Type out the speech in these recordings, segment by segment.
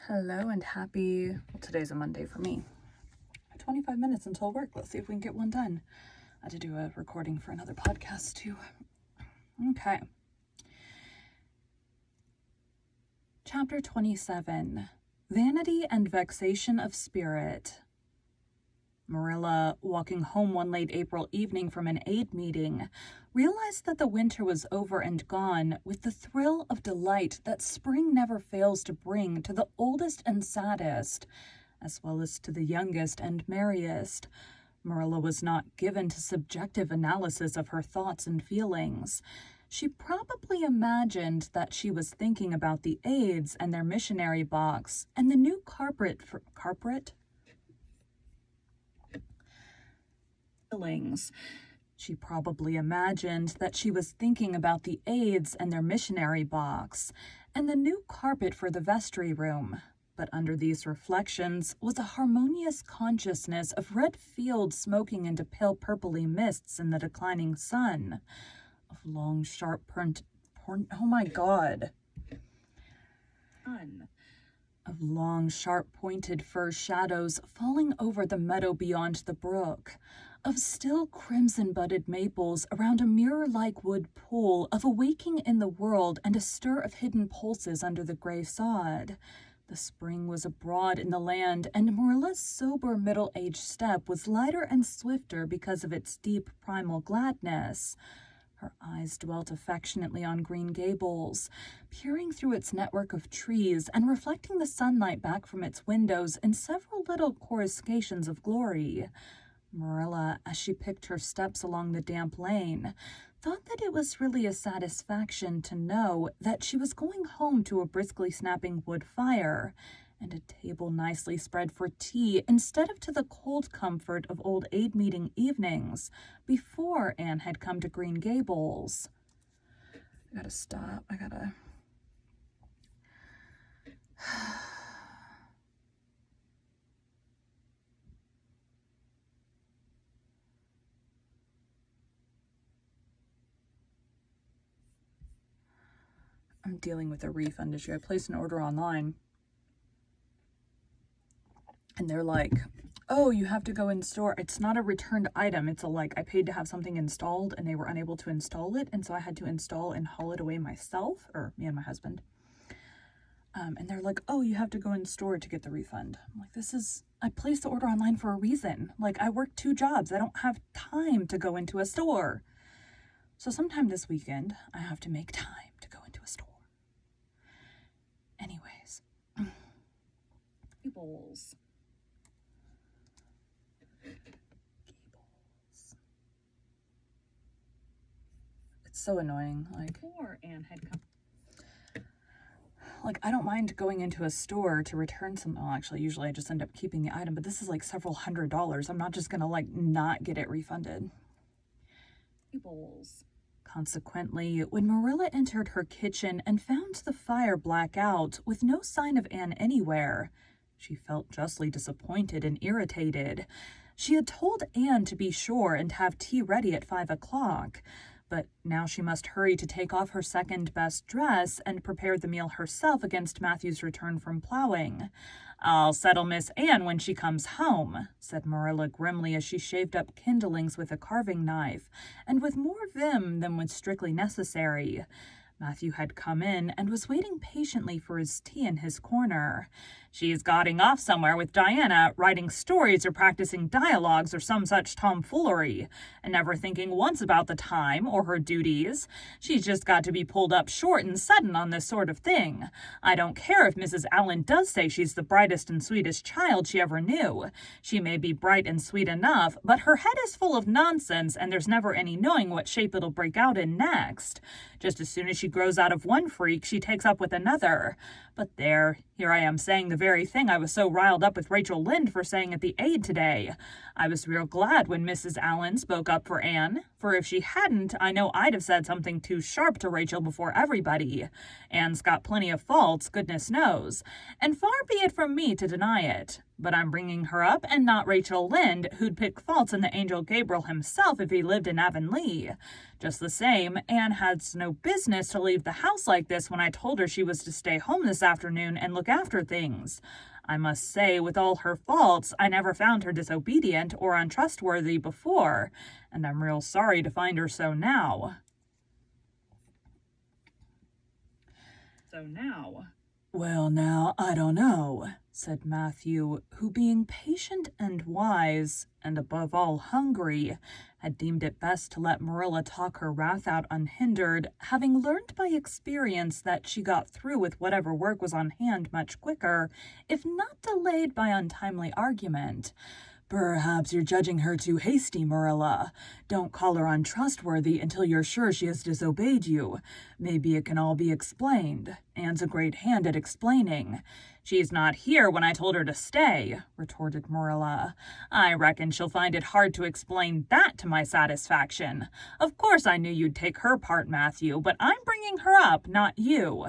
Hello and happy, well, today's a Monday for me. 25 minutes until work. Let's see if we can get one done. I had to do a recording for another podcast too. Okay. Chapter 27, Vanity and Vexation of Spirit. Marilla, walking home one late April evening from an aid meeting, realized that the winter was over and gone with the thrill of delight that spring never fails to bring to the oldest and saddest, as well as to the youngest and merriest. Marilla was not given to subjective analysis of her thoughts and feelings. She probably imagined that she was thinking about the aides and their missionary box and the new carpet. She probably imagined that she was thinking about the aides and their missionary box and the new carpet for the vestry room. But under these reflections was a harmonious consciousness of red fields smoking into pale purpley mists in the declining sun, of long, sharp of long, sharp, pointed fir shadows falling over the meadow beyond the brook, of still crimson-budded maples around a mirror-like wood pool, of a waking in the world and a stir of hidden pulses under the gray sod. The spring was abroad in the land, and Marilla's sober middle-aged step was lighter and swifter because of its deep primal gladness. Her eyes dwelt affectionately on Green Gables, peering through its network of trees and reflecting the sunlight back from its windows in several little coruscations of glory. Marilla, as she picked her steps along the damp lane, thought that it was really a satisfaction to know that she was going home to a briskly snapping wood fire and a table nicely spread for tea instead of to the cold comfort of old aid meeting evenings before Anne had come to Green Gables. I gotta stop. I'm dealing with a refund issue. I placed an order online and they're like, oh, you have to go in store. It's not a returned item. It's I paid to have something installed and they were unable to install it. And so I had to install and haul it away myself, or me and my husband. And they're like, oh, you have to go in store to get the refund. I'm like, I placed the order online for a reason. I work 2 jobs. I don't have time to go into a store. So sometime this weekend, I have to make time to go into a store. Anyways. Gables. It's so annoying. Before Anne had come. I don't mind going into a store to return some. Well, actually, usually I just end up keeping the item, but this is several $100s. I'm not just gonna not get it refunded. Gables. Consequently, when Marilla entered her kitchen and found the fire black out with no sign of Anne anywhere, she felt justly disappointed and irritated. She had told Anne to be sure and have tea ready at 5 o'clock, but now she must hurry to take off her second-best dress and prepare the meal herself against Matthew's return from plowing. I'll settle Miss Anne when she comes home, said Marilla grimly as she shaved up kindlings with a carving knife, and with more vim than was strictly necessary. Matthew had come in and was waiting patiently for his tea in his corner. She's godding off somewhere with Diana, writing stories or practicing dialogues or some such tomfoolery, and never thinking once about the time or her duties. She's just got to be pulled up short and sudden on this sort of thing. I don't care if Mrs. Allan does say she's the brightest and sweetest child she ever knew. She may be bright and sweet enough, but her head is full of nonsense, and there's never any knowing what shape it'll break out in next. Just as soon as she grows out of one freak, she takes up with another. But there, here I am saying the very thing I was so riled up with Rachel Lynde for saying at the aid today. I was real glad when Mrs. Allan spoke up for Anne, for if she hadn't, I know I'd have said something too sharp to Rachel before everybody. Anne's got plenty of faults, goodness knows, and far be it from me to deny it. But I'm bringing her up and not Rachel Lynde, who'd pick faults in the angel Gabriel himself if he lived in Avonlea. Just the same, Anne has no business to leave the house like this when I told her she was to stay home this afternoon and look look after things. I must say, with all her faults, I never found her disobedient or untrustworthy before, and I'm real sorry to find her so now. Well, now, I don't know, said Matthew, who, being patient and wise, and above all hungry, had deemed it best to let Marilla talk her wrath out unhindered, having learned by experience that she got through with whatever work was on hand much quicker, if not delayed by untimely argument. Perhaps you're judging her too hasty, Marilla. Don't call her untrustworthy until you're sure she has disobeyed you. Maybe it can all be explained. Anne's a great hand at explaining. She's not here when I told her to stay, retorted Marilla. I reckon she'll find it hard to explain that to my satisfaction. Of course I knew you'd take her part, Matthew, but I'm bringing her up, not you.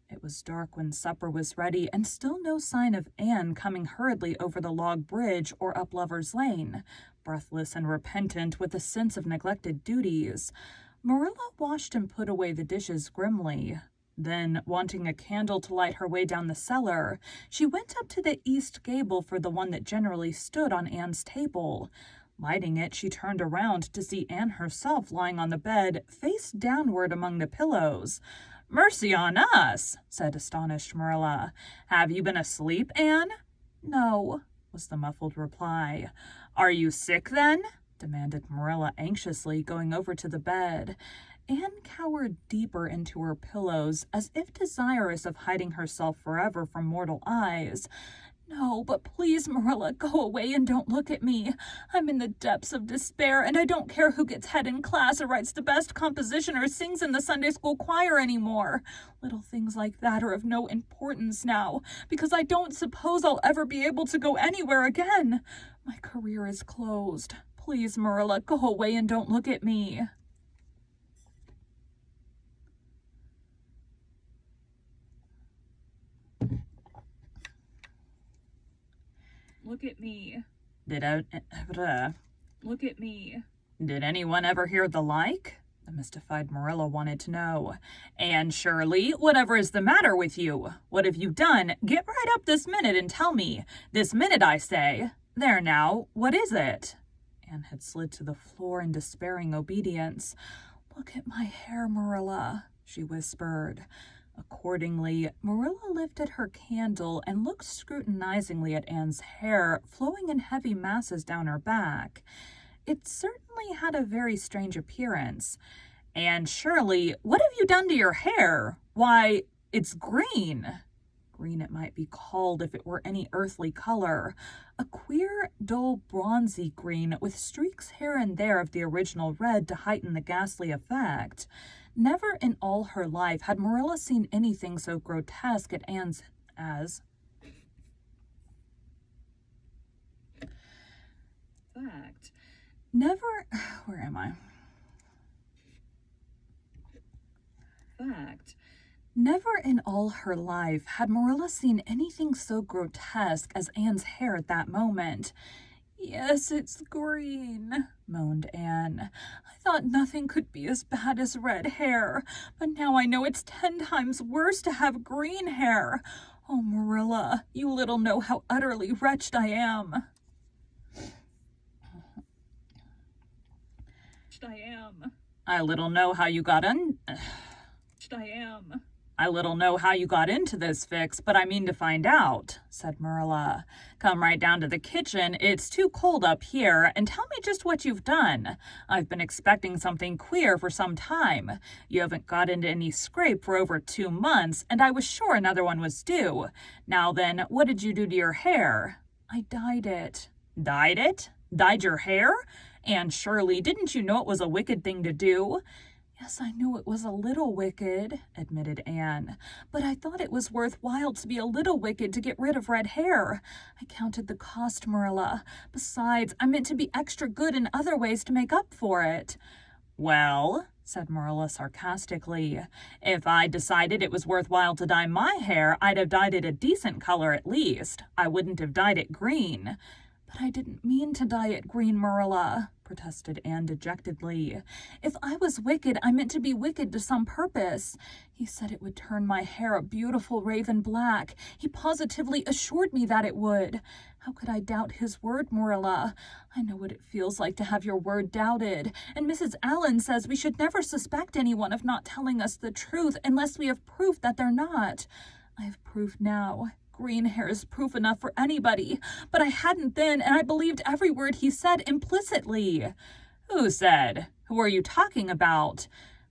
It was dark when supper was ready, and still no sign of Anne coming hurriedly over the log bridge or up Lover's Lane, breathless and repentant with a sense of neglected duties. Marilla washed and put away the dishes grimly. Then, wanting a candle to light her way down the cellar, she went up to the east gable for the one that generally stood on Anne's table. Lighting it, she turned around to see Anne herself lying on the bed, face downward among the pillows. Mercy on us, said astonished Marilla. Have you been asleep, Anne? No, was the muffled reply. Are you sick, then? Demanded Marilla anxiously, going over to the bed. Anne cowered deeper into her pillows, as if desirous of hiding herself forever from mortal eyes. No, but please, Marilla, go away and don't look at me. I'm in the depths of despair, and I don't care who gets head in class or writes the best composition or sings in the Sunday school choir anymore. Little things like that are of no importance now, because I don't suppose I'll ever be able to go anywhere again. My career is closed. Please, Marilla, go away and don't look at me. Look at me. Look at me. Did anyone ever hear the like? The mystified Marilla wanted to know. Anne Shirley, whatever is the matter with you? What have you done? Get right up this minute and tell me. This minute, I say. There now, what is it? Anne had slid to the floor in despairing obedience. Look at my hair, Marilla, she whispered. Accordingly, Marilla lifted her candle and looked scrutinizingly at Anne's hair, flowing in heavy masses down her back. It certainly had a very strange appearance. Anne Shirley, what have you done to your hair? Why, it's green. Green it might be called if it were any earthly color. A queer, dull, bronzy green with streaks here and there of the original red to heighten the ghastly effect. Never in all her life had Marilla seen anything so grotesque at Anne's as fact. Never, where am I? Fact. Never in all her life had Marilla seen anything so grotesque as Anne's hair at that moment. Yes, it's green, moaned Anne. I thought nothing could be as bad as red hair, but now I know it's 10 times worse to have green hair. Oh, Marilla, you little know how utterly wretched I am. I little know how you got I little know how you got into this fix, but I mean to find out, said Marilla. Come right down to the kitchen. It's too cold up here, and tell me just what you've done. I've been expecting something queer for some time. You haven't got into any scrape for over 2 months, and I was sure another one was due. Now then, what did you do to your hair? I dyed it. Dyed it? Dyed your hair? Anne Shirley, didn't you know it was a wicked thing to do? Yes, I knew it was a little wicked, admitted Anne, but I thought it was worthwhile to be a little wicked to get rid of red hair. I counted the cost, Marilla. Besides, I meant to be extra good in other ways to make up for it. Well, said Marilla sarcastically, if I decided it was worthwhile to dye my hair, I'd have dyed it a decent color at least. I wouldn't have dyed it green. But I didn't mean to dye it green, Marilla, protested Anne dejectedly. If I was wicked, I meant to be wicked to some purpose. He said it would turn my hair a beautiful raven black. He positively assured me that it would. How could I doubt his word, Marilla? I know what it feels like to have your word doubted, and Mrs. Allen says we should never suspect anyone of not telling us the truth unless we have proof that they're not. I have proof now. Green hair is proof enough for anybody, but I hadn't then, and I believed every word he said implicitly. Who said? Who are you talking about?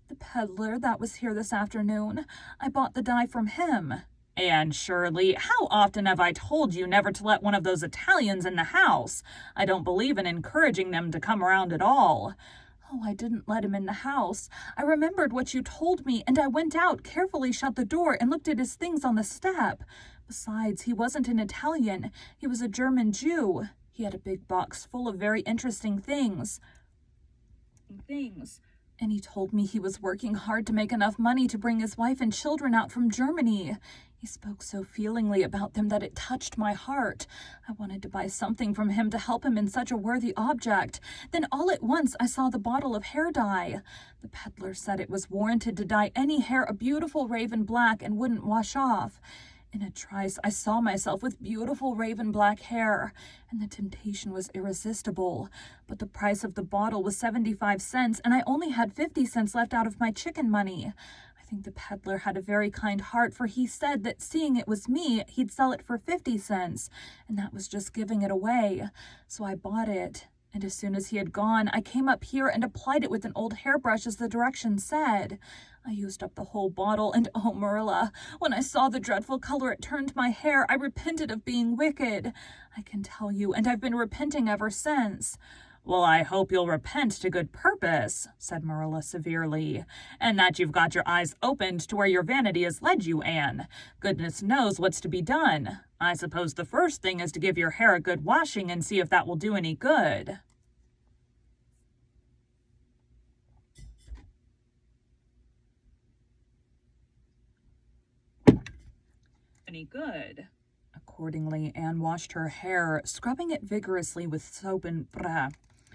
The peddler that was here this afternoon. I bought the dye from him. Anne Shirley, how often have I told you never to let one of those Italians in the house? I don't believe in encouraging them to come around at all. Oh, I didn't let him in the house. I remembered what you told me, and I went out, carefully shut the door, and looked at his things on the step. Besides, he wasn't an Italian. He was a German Jew. He had a big box full of very interesting things. And he told me he was working hard to make enough money to bring his wife and children out from Germany. He spoke so feelingly about them that it touched my heart. I wanted to buy something from him to help him in such a worthy object. Then all at once I saw the bottle of hair dye. The peddler said it was warranted to dye any hair a beautiful raven black and wouldn't wash off. In a trice, I saw myself with beautiful raven black hair, and the temptation was irresistible. But the price of the bottle was 75 cents, and I only had 50 cents left out of my chicken money. I think the peddler had a very kind heart, for he said that seeing it was me, he'd sell it for 50 cents, and that was just giving it away. So I bought it. And as soon as he had gone, I came up here and applied it with an old hairbrush as the directions said. I used up the whole bottle, and oh, Marilla, when I saw the dreadful color it turned my hair, I repented of being wicked. I can tell you, and I've been repenting ever since. Well, I hope you'll repent to good purpose, said Marilla severely, and that you've got your eyes opened to where your vanity has led you, Anne. Goodness knows what's to be done. I suppose the first thing is to give your hair a good washing and see if that will do any good. Any good? Accordingly, Anne washed her hair, scrubbing it vigorously with soap and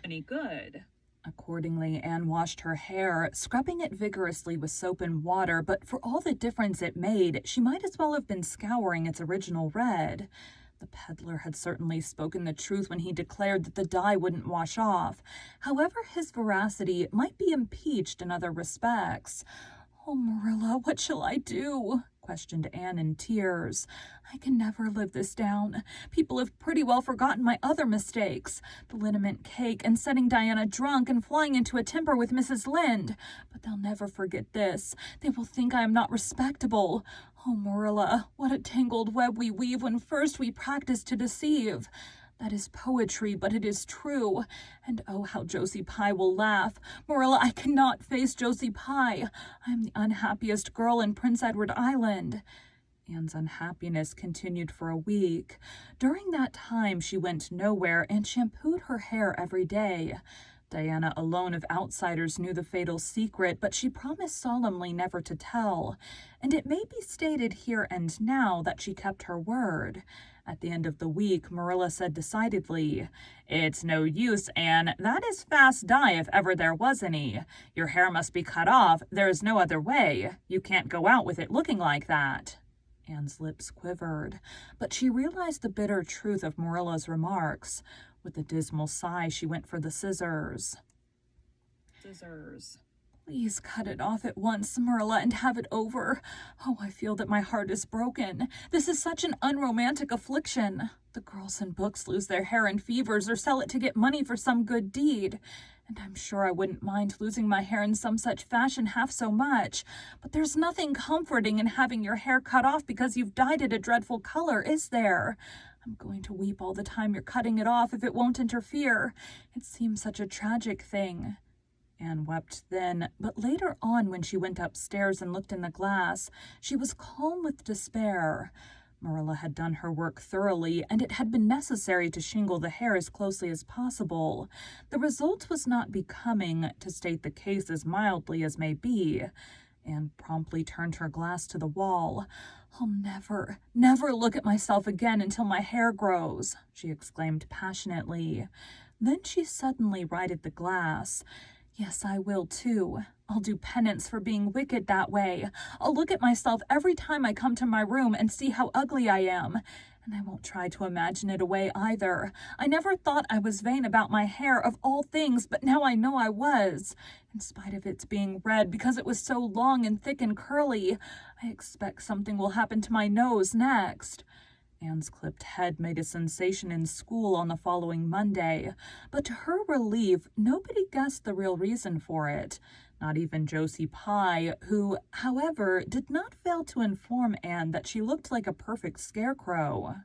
Any good? Accordingly, Anne washed her hair, scrubbing it vigorously with soap and water, but for all the difference it made, she might as well have been scouring its original red. The peddler had certainly spoken the truth when he declared that the dye wouldn't wash off. However, his veracity might be impeached in other respects. Oh, Marilla, what shall I do? Questioned Anne in tears. I can never live this down. People have pretty well forgotten my other mistakes. The liniment cake and setting Diana drunk and flying into a temper with Mrs. Lynde. But they'll never forget this. They will think I am not respectable. Oh, Marilla, what a tangled web we weave when first we practice to deceive. That is poetry, but it is true. And oh, how Josie Pye will laugh. Marilla, I cannot face Josie Pye. I am the unhappiest girl in Prince Edward Island. Anne's unhappiness continued for a week. During that time, she went nowhere and shampooed her hair every day. Diana alone of outsiders knew the fatal secret, but she promised solemnly never to tell. And it may be stated here and now that she kept her word. At the end of the week, Marilla said decidedly, "It's no use, Anne. That is fast dye if ever there was any. Your hair must be cut off. There is no other way. You can't go out with it looking like that." Anne's lips quivered, but she realized the bitter truth of Marilla's remarks. With a dismal sigh, she went for the scissors. Please cut it off at once, Marilla, and have it over. Oh, I feel that my heart is broken. This is such an unromantic affliction. The girls in books lose their hair in fevers or sell it to get money for some good deed. And I'm sure I wouldn't mind losing my hair in some such fashion half so much. But there's nothing comforting in having your hair cut off because you've dyed it a dreadful color, is there? I'm going to weep all the time you're cutting it off if it won't interfere. It seems such a tragic thing. Anne wept then, but later on when she went upstairs and looked in the glass, she was calm with despair. Marilla had done her work thoroughly, and it had been necessary to shingle the hair as closely as possible. The result was not becoming, to state the case as mildly as may be. Anne promptly turned her glass to the wall. "I'll never look at myself again until my hair grows," she exclaimed passionately. Then she suddenly righted the glass. "Yes, I will too. I'll do penance for being wicked that way. I'll look at myself every time I come to my room and see how ugly I am. And I won't try to imagine it away either. I never thought I was vain about my hair of all things, but now I know I was. In spite of its being red because it was so long and thick and curly, I expect something will happen to my nose next." Anne's clipped head made a sensation in school on the following Monday, but to her relief, nobody guessed the real reason for it. Not even Josie Pye, who, however, did not fail to inform Anne that she looked like a perfect scarecrow.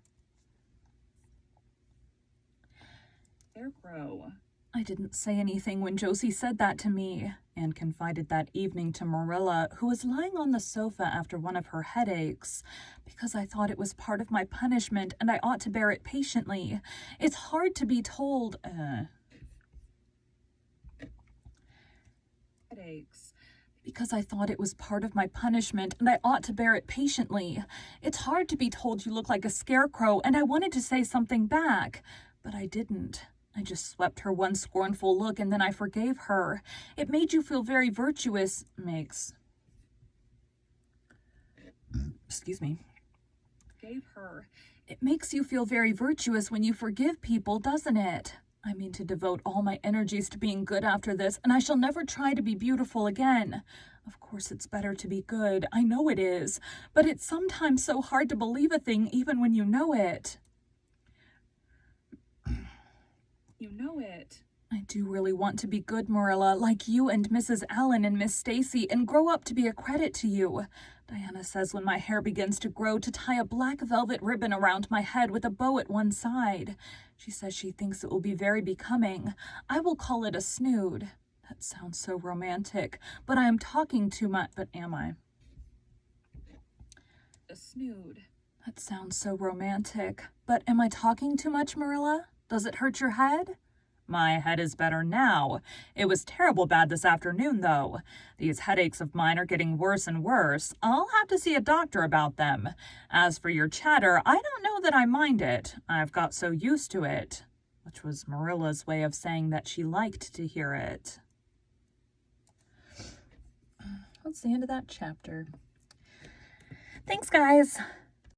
"I didn't say anything when Josie said that to me," Anne confided that evening to Marilla, who was lying on the sofa after one of her headaches, "because I thought it was part of my punishment and I ought to bear it patiently. It's hard to be told, because I thought it was part of my punishment and I ought to bear it patiently. It's hard to be told you look like a scarecrow, and I wanted to say something back, but I didn't. I just swept her one scornful look and then I forgave her. It made you feel very virtuous, It makes you feel very virtuous when you forgive people, doesn't it? I mean to devote all my energies to being good after this, and I shall never try to be beautiful again. Of course it's better to be good, I know it is, but it's sometimes so hard to believe a thing even when you know it." "I do really want to be good, Marilla, like you and Mrs. Allen and Miss Stacy, and grow up to be a credit to you. Diana says when my hair begins to grow to tie a black velvet ribbon around my head with a bow at one side. She says she thinks it will be very becoming. I will call it a snood. That sounds so romantic, but I am talking too much, but am I? A snood. That sounds so romantic, but am I talking too much, Marilla? Does it hurt your head?" My head is better now. It was terrible bad this afternoon, though. These headaches of mine are getting worse and worse. I'll have to see a doctor about them. As for your chatter, I don't know that I mind it. I've got so used to it," which was Marilla's way of saying that she liked to hear it. That's the end of that chapter. Thanks, guys.